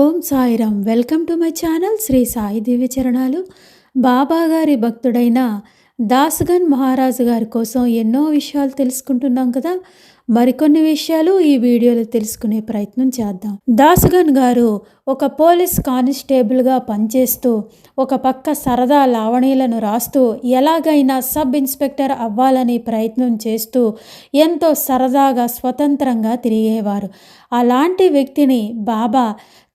Om Sairam. Welcome to my channel Shri Sai దివ్య చరణాలు. బాబా గారి భక్తుడైన దాస్గన్ మహారాజు గారి కోసం ఎన్నో విషయాలు తెలుసుకుంటున్నాం కదా. మరికొన్ని విషయాలు ఈ వీడియోలో తెలుసుకునే ప్రయత్నం చేద్దాం. దాస్గన్ గారు ఒక పోలీస్ కానిస్టేబుల్గా పనిచేస్తూ ఒక పక్క సరదా లావణీలను రాస్తూ ఎలాగైనా సబ్ ఇన్స్పెక్టర్ అవ్వాలని ప్రయత్నం చేస్తూ ఎంతో సరదాగా స్వతంత్రంగా తిరిగేవారు. అలాంటి వ్యక్తిని బాబా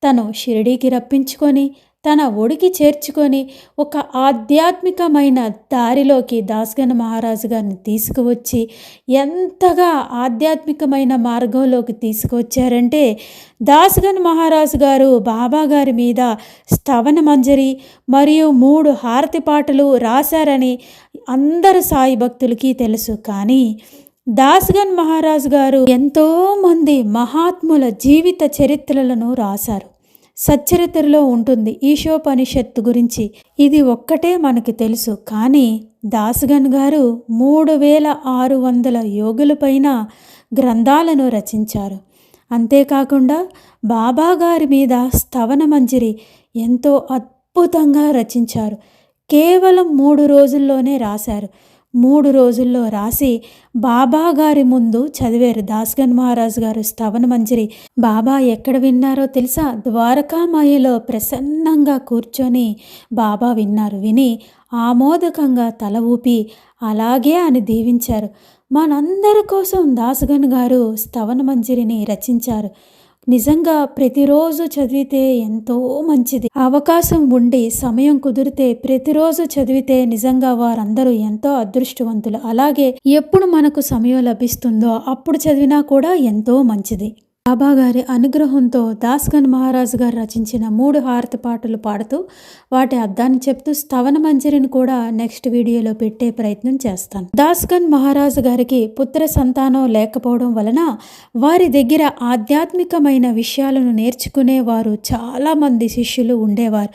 తను షిరిడీకి రప్పించుకొని తన ఒడికి చేర్చుకొని ఒక ఆధ్యాత్మికమైన దారిలోకి దాస్గన్ మహారాజు గారిని తీసుకువచ్చి ఎంతగా ఆధ్యాత్మికమైన మార్గంలోకి తీసుకువచ్చారంటే, దాస్గన్ మహారాజు గారు బాబా గారి మీద స్తవన మంజరి మరియు 3 హారతి పాటలు రాశారని అందరు సాయి భక్తులకి తెలుసు. కానీ దాస్గన్ మహారాజు గారు ఎంతోమంది మహాత్ముల జీవిత చరిత్రలను రాశారు. సచ్చరిత్రలో ఉంటుంది ఈశోపనిషత్తు గురించి. ఇది ఒక్కటే మనకు తెలుసు. కానీ దాస్గన్ గారు 3600 యోగుల పైన గ్రంథాలను రచించారు. అంతేకాకుండా బాబా గారి మీద స్తవన మంజరి ఎంతో అద్భుతంగా రచించారు. కేవలం 3 రోజుల్లోనే రాశారు. 3 రోజుల్లో రాసి బాబా గారి ముందు చదివారు. దాస్గన్ మహారాజు గారు స్తవన మంజరి బాబా ఎక్కడ విన్నారో తెలుసా? ద్వారకామాయలో ప్రసన్నంగా కూర్చొని బాబా విన్నారు. విని ఆమోదకంగా తల ఊపి అలాగే అని దీవించారు. మనందరి కోసం దాస్గన్ గారు స్తవన మంజరిని రచించారు. నిజంగా ప్రతిరోజు చదివితే ఎంతో మంచిది. అవకాశం ఉండి సమయం కుదిరితే ప్రతిరోజు చదివితే నిజంగా వారందరూ ఎంతో అదృష్టవంతులు. అలాగే ఎప్పుడు మనకు సమయం లభిస్తుందో అప్పుడు చదివినా కూడా ఎంతో మంచిది. బాబా గారి అనుగ్రహంతో దాస్గన్ మహారాజు గారు రచించిన 3 హారతి పాటలు పాడుతూ వాటి అర్థాన్ని చెప్తూ స్తవన మంజరిని కూడా నెక్స్ట్ వీడియోలో పెట్టే ప్రయత్నం చేస్తాను. దాస్గన్ మహారాజు గారికి పుత్ర సంతానం లేకపోవడం వలన వారి దగ్గర ఆధ్యాత్మికమైన విషయాలను నేర్చుకునే వారు చాలామంది శిష్యులు ఉండేవారు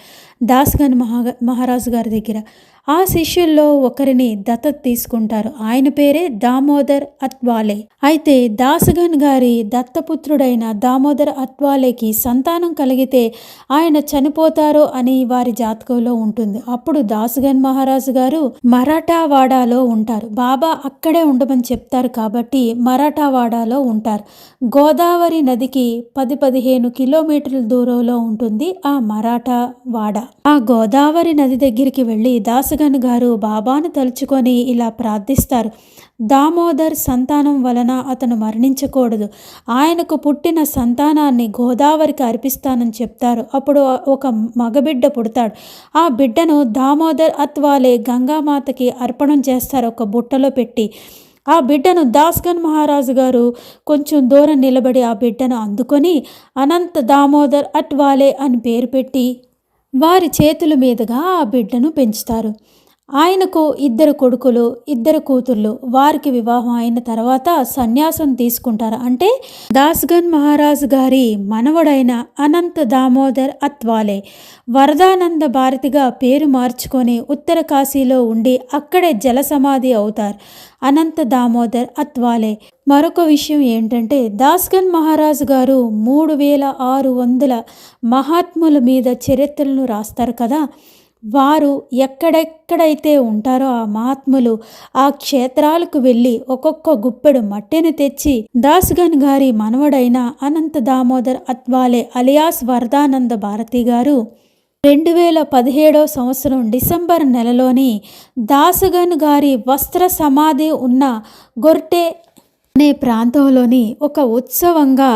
దాస్గన్ మహారాజు గారి దగ్గర. ఆ శిష్యుల్లో ఒకరిని దత్తత తీసుకుంటారు. ఆయన పేరే దామోదర్ అత్వాలే. అయితే దాస్గన్ గారి దత్తపుత్రుడైన దామోదర్ అత్వాలేకి సంతానం కలిగితే ఆయన చనిపోతారు అని వారి జాతకంలో ఉంటుంది. అప్పుడు దాస్గన్ మహారాజు గారు మరాఠావాడాలో ఉంటారు. బాబా అక్కడే ఉండమని చెప్తారు కాబట్టి మరాఠావాడాలో ఉంటారు. గోదావరి నదికి 10-15 కిలోమీటర్ల దూరంలో ఉంటుంది ఆ మరాఠావాడ. ఆ గోదావరి నది దగ్గరికి వెళ్ళి దాస్గన్ గారు బాబాను తలుచుకొని ఇలా ప్రార్థిస్తారు. దామోదర్ సంతానం వలన అతను మరణించకూడదు. ఆయనకు పుట్టిన సంతానాన్ని గోదావరికి అర్పిస్తానని చెప్తారు. అప్పుడు ఒక మగబిడ్డ పుడతాడు. ఆ బిడ్డను దామోదర్ అత్వాలే గంగామాతకి అర్పణం చేస్తారు ఒక బుట్టలో పెట్టి. ఆ బిడ్డను దాస్గన్ మహారాజు గారు కొంచెం దూరం నిలబడి ఆ బిడ్డను అందుకొని అనంత దామోదర్ అట్వాలే అని పేరు పెట్టి వారి చేతుల మీదుగా ఆ బిడ్డను పెంచుతారు. ఆయనకు 2 కొడుకులు 2 కూతుర్లు. వారికి వివాహం అయిన తర్వాత సన్యాసం తీసుకుంటారు. అంటే దాస్గన్ మహారాజు గారి మనవడైన అనంత దామోదర్ అత్వాలే వరదానంద భారతిగా పేరు మార్చుకొని ఉత్తర కాశీలో ఉండి అక్కడే జల సమాధి అవుతారు అనంత దామోదర్ అత్వాలే. మరొక విషయం ఏంటంటే దాస్గన్ మహారాజు గారు 3600 మహాత్ముల మీద చరిత్రలను రాస్తారు కదా. వారు ఎక్కడెక్కడైతే ఉంటారో ఆ మహాత్ములు ఆ క్షేత్రాలకు వెళ్ళి ఒక్కొక్క గుప్పెడు మట్టిని తెచ్చి దాస్గన్ గారి మనవడైన అనంత దామోదర్ అత్వాలే అలియాస్ వరదానంద భారతి గారు 2017 సంవత్సరం డిసెంబర్ నెలలోని దాస్గన్ గారి వస్త్ర సమాధి ఉన్న గొర్టె అనే ప్రాంతంలోని ఒక ఉత్సవంగా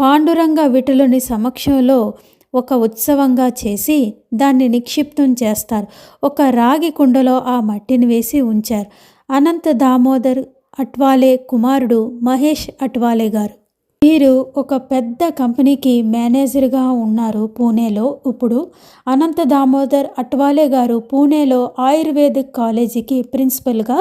పాండురంగ విఠలుని సమక్షంలో ఒక ఉత్సవంగా చేసి దాన్ని నిక్షిప్తం చేస్తారు. ఒక రాగి కుండలో ఆ మట్టిని వేసి ఉంచారు. అనంత దామోదర్ అట్వాలే కుమారుడు మహేష్ అట్వాలే గారు. వీరు ఒక పెద్ద కంపెనీకి మేనేజర్గా ఉన్నారు పూణేలో. ఇప్పుడు అనంత దామోదర్ అట్వాలే గారు పూణేలో ఆయుర్వేదిక్ కాలేజీకి ప్రిన్సిపల్గా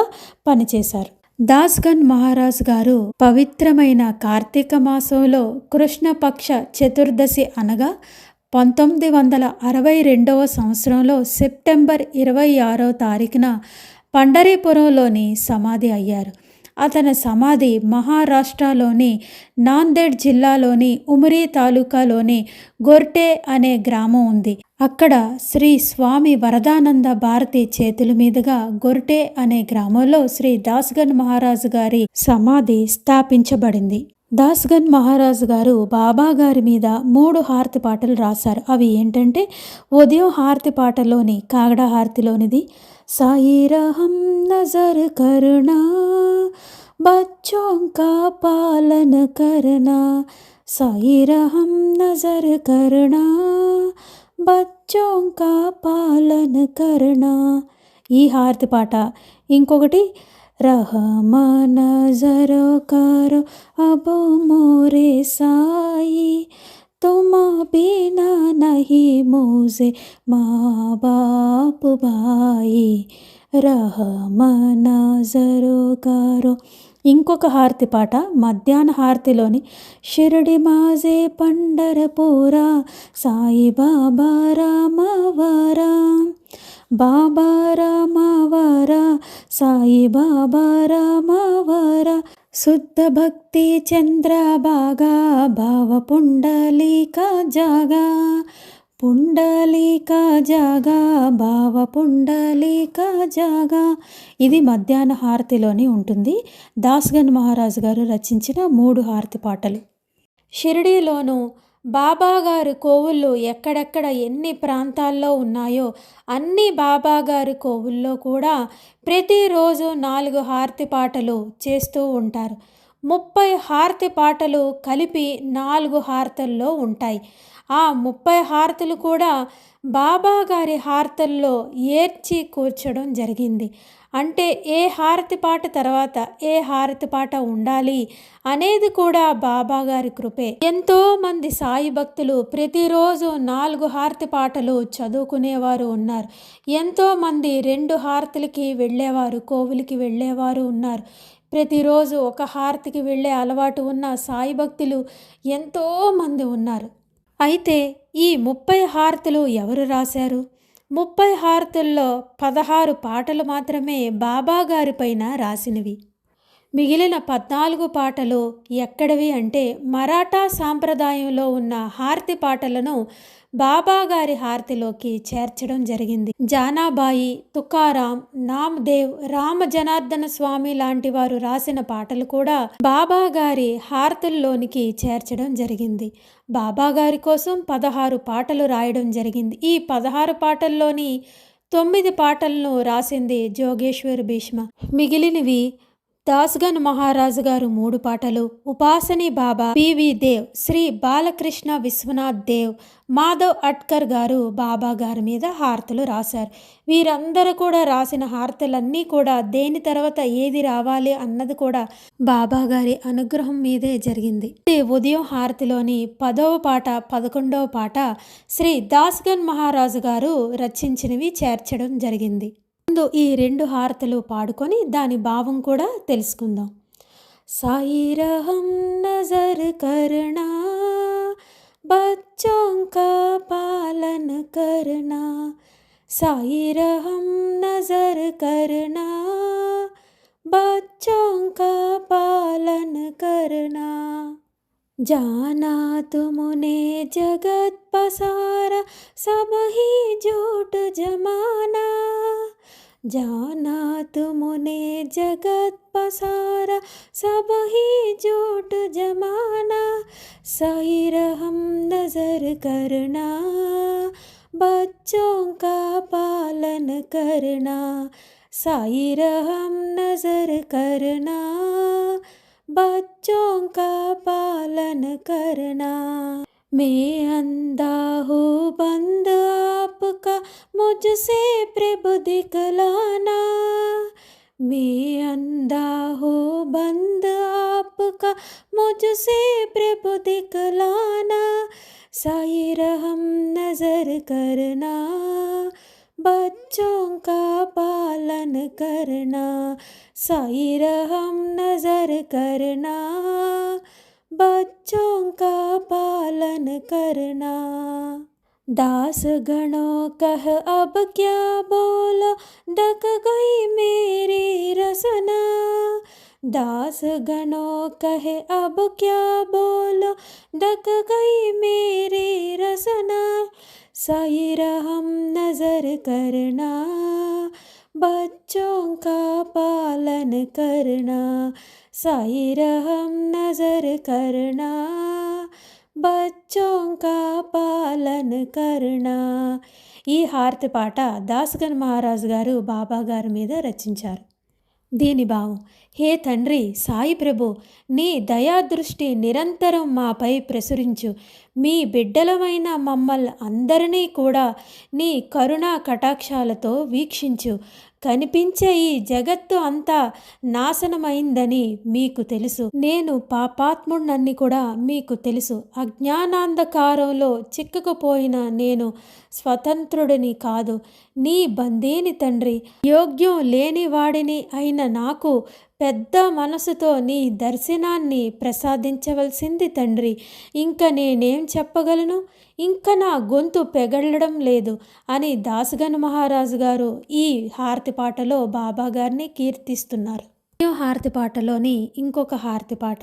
పనిచేశారు. దాస్గన్ మహారాజు గారు పవిత్రమైన కార్తీక మాసంలో కృష్ణపక్ష చతుర్దశి అనగా 1962 సంవత్సరంలో సెప్టెంబర్ 26వ తారీఖున పండరీపురంలోని సమాధి అయ్యారు. అతని సమాధి మహారాష్ట్రలోని నాందేడ్ జిల్లాలోని ఉమరీ తాలూకాలోని గొర్టే అనే గ్రామం ఉంది. అక్కడ శ్రీ స్వామి వరదానంద భారతి చేతుల మీదుగా గొర్టే అనే గ్రామంలో శ్రీ దాస్గన్ మహారాజు గారి సమాధి స్థాపించబడింది. దాస్గన్ మహారాజు గారు బాబా గారి మీద 3 హారతి పాటలు రాశారు. అవి ఏంటంటే, ఉదయం హారతి పాటలోని కాగడా హారతిలోనిది సాయి రహం నజర్ కరుణా బచ్చోं का पालन करना, साई रहम नजर करना बच्चों का पालन करना, ఈ హారతి పాట. ఇంకొకటి रहम नजर करो अब मोरे साई, तुम बिना नहीं मुझे माँ बाप भाई, रहम नजर करो. ఇంకొక హారతి పాట మధ్యాహ్న హారతిలోని షిరిడి మాజే పండరపూరా సాయి బాబా రామవరా, బాబా రామవరా సాయి బాబా రామవరా, శుద్ధ భక్తి చంద్రభాగా భావ పుండలీక జాగా, పుండలీక జాగా భావ పుండలీక జాగా. ఇది మధ్యాహ్న హారతిలోని ఉంటుంది. దాస్గన్ మహారాజు గారు రచించిన 3 హారతి పాటలు. షిరిడీలోను బాబాగారు కోవుళ్ళు ఎక్కడెక్కడ ఎన్ని ప్రాంతాల్లో ఉన్నాయో అన్ని బాబాగారి కోవుల్లో కూడా ప్రతిరోజు 4 హారతి పాటలు చేస్తూ ఉంటారు. 30 హారతి పాటలు కలిపి 4 హారతుల్లో ఉంటాయి. ఆ 30 హారతులు కూడా బాబాగారి హారతుల్లో ఏర్చి కూర్చడం జరిగింది. అంటే ఏ హారతి పాట తర్వాత ఏ హారతి పాట ఉండాలి అనేది కూడా బాబాగారి కృపే. ఎంతోమంది సాయి భక్తులు ప్రతిరోజు 4 హారతి పాటలు చదువుకునేవారు ఉన్నారు. ఎంతోమంది 2 హారతులకి వెళ్ళేవారు, కోవిలికి వెళ్ళేవారు ఉన్నారు. ప్రతిరోజు ఒక హారతికి వెళ్ళే అలవాటు ఉన్న సాయి భక్తులు ఎంతోమంది ఉన్నారు. అయితే ఈ 30 హారతులు ఎవరు రాశారు? 30 హారతుల్లో 16 పాటలు మాత్రమే బాబాగారి పైన రాసినవి. మిగిలిన 14 పాటలు ఎక్కడివి అంటే మరాఠా సాంప్రదాయంలో ఉన్న హారతి పాటలను బాబాగారి హారతిలోకి చేర్చడం జరిగింది. జానాబాయి, తుకారాం, నామదేవ్, రామ జనార్దన స్వామి లాంటి వారు రాసిన పాటలు కూడా బాబాగారి హారతుల్లోనికి చేర్చడం జరిగింది. బాబాగారి కోసం 16 పాటలు రాయడం జరిగింది. ఈ 16 పాటల్లోని 9 పాటలను రాసింది జోగేశ్వర్ భీష్మ. మిగిలినవి దాస్గన్ మహారాజు గారు 3 పాటలు, ఉపాసని బాబా, పివి దేవ్, శ్రీ బాలకృష్ణ విశ్వనాథ్ దేవ్, మాధవ్ అట్కర్ గారు బాబా గారి మీద హారతులు రాశారు. వీరందరూ కూడా రాసిన హారతులన్నీ కూడా దేని తర్వాత ఏది రావాలి అన్నది కూడా బాబా గారి అనుగ్రహం మీదే జరిగింది. ఉదయం హారతిలోని 10వ పాట 11వ పాట శ్రీ దాస్గన్ మహారాజు గారు రచించినవి చేర్చడం జరిగింది. ముందు ఈ 2 హారతులు పాడుకొని దాని భావం కూడా తెలుసుకుందాం. సాయి రహం నజర్ కర్నా బచ్చోं का पालन करना, साई रहम नजर करना बच्चों का पालन करना, जाना तुमने जगत पसारा सब ही झूठ जमाना, जाना तुमने जगत पसारा सब ही झूठ जमाना, साई रहम नजर करना बच्चों का पालन करना, साई रहम नजर करना बच्चों का पालन करना. मैं अंधा हूँ बंद आपका मुझसे प्रभु दिखलाना, मैं अंधा हूँ बंद आपका मुझसे प्रभु दिखलाना, साई रहम नजर करना बच्चों का पालन करना, साई रहम नजर करना बच्चों का पालन करना. दास गणों कह अब क्या बोलो, दक गई मेरी रसना। दास गणों कहे अब क्या बोलो, दक गई मेरी रसना। सही रहम नजर करना, बच्चों का पालन करना। सही रहम नजर करना, बच्चों का పాలన కరుణా. ఈ హారతి పాట దాసగన్ మహారాజు గారు బాబా గారి మీద రచించారు. దీని భావం: హే తండ్రి సాయి ప్రభు, నీ దయాదృష్టి నిరంతరం మాపై ప్రసురించు. మీ బిడ్డలమైన మమ్మల్ని అందరినీ కూడా నీ కరుణా కటాక్షాలతో వీక్షించు. కనిపించే ఈ జగత్తు అంతా నాశనమైందని మీకు తెలుసు. నేను పాపాత్ముడినని కూడా మీకు తెలుసు. అజ్ఞానాంధకారంలో చిక్కుకుపోయిన నేను స్వతంత్రుడిని కాదు, నీ బందీని తండ్రి. యోగ్యం లేని వాడిని అయిన నాకు పెద్ద మనసుతో నీ దర్శనాన్ని ప్రసాదించవలసింది తండ్రి. ఇంక నేనేం చెప్పగలను? ఇంక నా గొంతు పెగళ్ళడం లేదు అని దాసగన్ మహారాజు గారు ఈ హారతి పాటలో బాబా గారిని కీర్తిస్తున్నారు. హారతి పాటలోని ఇంకొక హారతి పాట: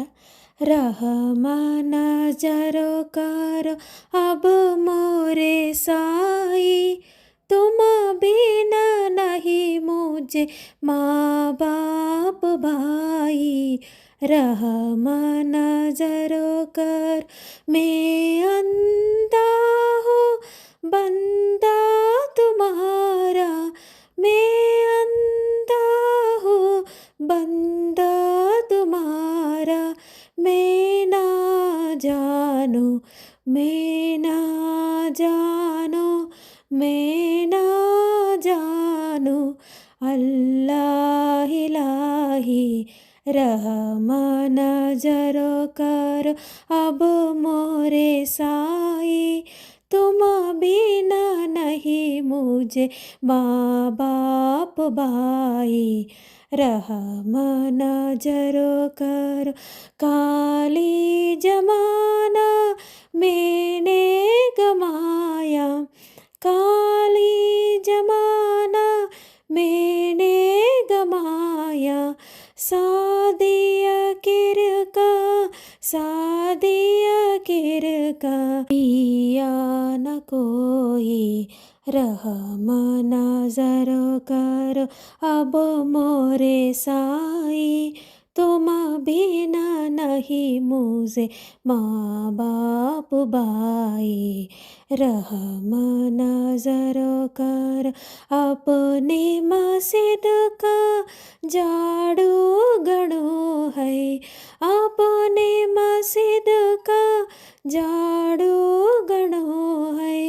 रहमाना जरो करो अब मोरे साई, तुम बिना नहीं मुझे माँ बाप भाई। रहमाना जरो कर मैं अंधा हूँ बंदा तुम्हारा, मैं अंधा हूँ बंदा तुम्हारा। मैं ना जानू, मैं ना जानू, मैं ना जानू, अल्लाह इलाही। रहम नजरो करो अब मोरे साई, तुम बिना नहीं मुझे माँ बाप भाई। रहम नजरो करो काली जमाना मैंने गमाया, काली जमाना मैंने गमाया। सादिया किरका, सादिया किरका पिया न कोई। रहम नजरो करो अब मोरे साई, तुम बिना नहीं मुझे माँ बाप भाई। रहम नजरो करो अपने मस्जिद का झाड़ू गड़ो है, अपने मस्जिद का झाड़ू गड़ो है।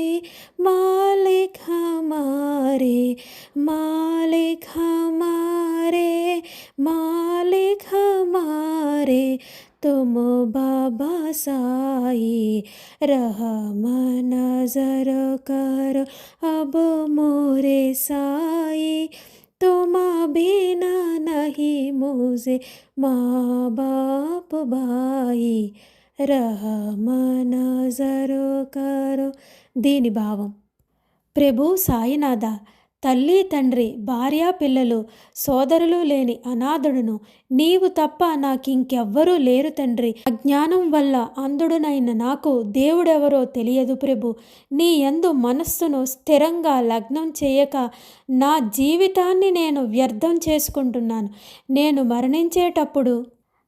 मालिक हमारे, मालिक हमारे, मालिक हमारे तुम बाबा साई। रहम नजर करो अब मोरे साई, तुम बिना नहीं मुझे माँ बाप भाई। रहम नजरो करो. దీని భావం: ప్రభు సాయినాథ, తల్లి తండ్రి భార్య పిల్లలు సోదరులు లేని అనాథుడును. నీవు తప్ప నాకింకెవ్వరూ లేరు తండ్రి. అజ్ఞానం వల్ల అంధుడునైన నాకు దేవుడెవరో తెలియదు ప్రభు. నీ యందు మనస్సును స్థిరంగా లగ్నం చేయక నా జీవితాన్ని నేను వ్యర్థం చేసుకుంటున్నాను. నేను మరణించేటప్పుడు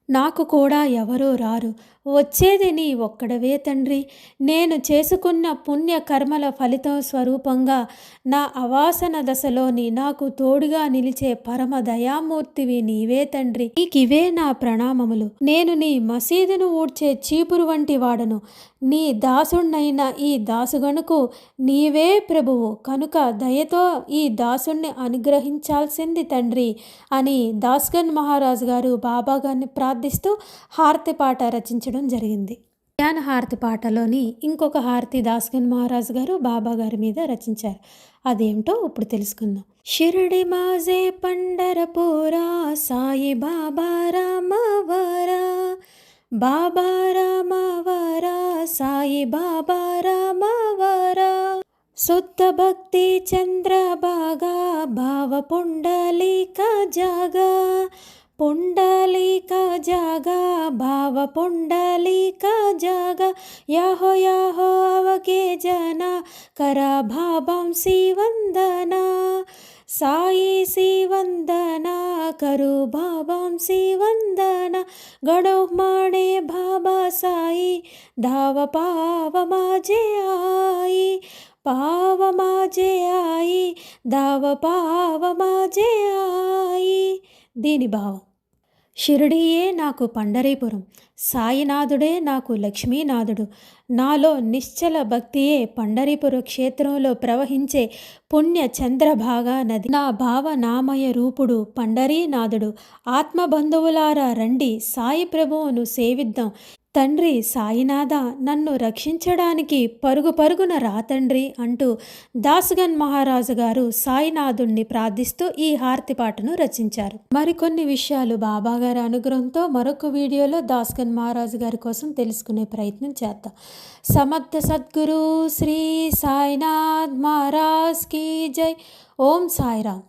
నాకు కూడా ఎవరూ రారు. వచ్చేది నీ ఒక్కడవే తండ్రి. నేను చేసుకున్న పుణ్య కర్మల ఫలితం స్వరూపంగా నా అవాసన దశలోని నాకు తోడుగా నిలిచే పరమ దయామూర్తివి నీవే తండ్రి. నీకివే నా ప్రణామములు. నేను నీ మసీదును ఊడ్చే చీపురు వంటి వాడను. నీ దాసుణ్ణైన ఈ దాసుగనుకు నీవే ప్రభువు కనుక దయతో ఈ దాసుణ్ణి అనుగ్రహించాల్సింది తండ్రి అని దాస్గన్ మహారాజు గారు బాబా గారిని ప్రార్థిస్తూ హారతి పాట రచించడం జరిగింది. ధ్యాన హారతి పాటలోని ఇంకొక హారతి దాస్గన్ మహారాజు గారు బాబా గారి మీద రచించారు. అదేంటో ఇప్పుడు తెలుసుకుందాం. షిరిడి మాజే పండరపురా సాయి బాబా రామవరా, బాబా రామవరా సాయి బాబా రామవరా. శుద్ధ భక్తి చంద్రభాగా భావ పుండలీక జాగా పుండలీక జాగా భావ పుండలీక జాగా యాహో యాహో అవకే జన కరా భావం శ్రీవందన సాయి శ్రీవందన కరు భావం శ్రీవందన గణో మాणे బాబా సాయి धाव पाव माझे आई पाव माझे आई धाव पाव माझे आई దీని భావం షిరిడీయే నాకు పండరీపురం, సాయినాథుడే నాకు లక్ష్మీనాథుడు. నాలో నిశ్చల భక్తియే పండరీపుర క్షేత్రంలో ప్రవహించే పుణ్య చంద్రభాగా నది. నా భావనామయ రూపుడు పండరీనాథుడు. ఆత్మబంధువులారా రండి, సాయి ప్రభువును సేవిద్దాం. తండ్రి సాయినాథ, నన్ను రక్షించడానికి పరుగు పరుగున రా తండ్రి అంటూ దాస్గన్ మహారాజు గారు సాయినాథుణ్ణి ప్రార్థిస్తూ ఈ హారతి పాటను రచించారు. మరికొన్ని విషయాలు బాబాగారి అనుగ్రహంతో మరొక వీడియోలో దాస్గన్ మహారాజు గారి కోసం తెలుసుకునే ప్రయత్నం చేద్దాం. సమర్థ సద్గురు శ్రీ సాయినాథ్ మహారాజ్ కీ జై. ఓం సాయిరామ్.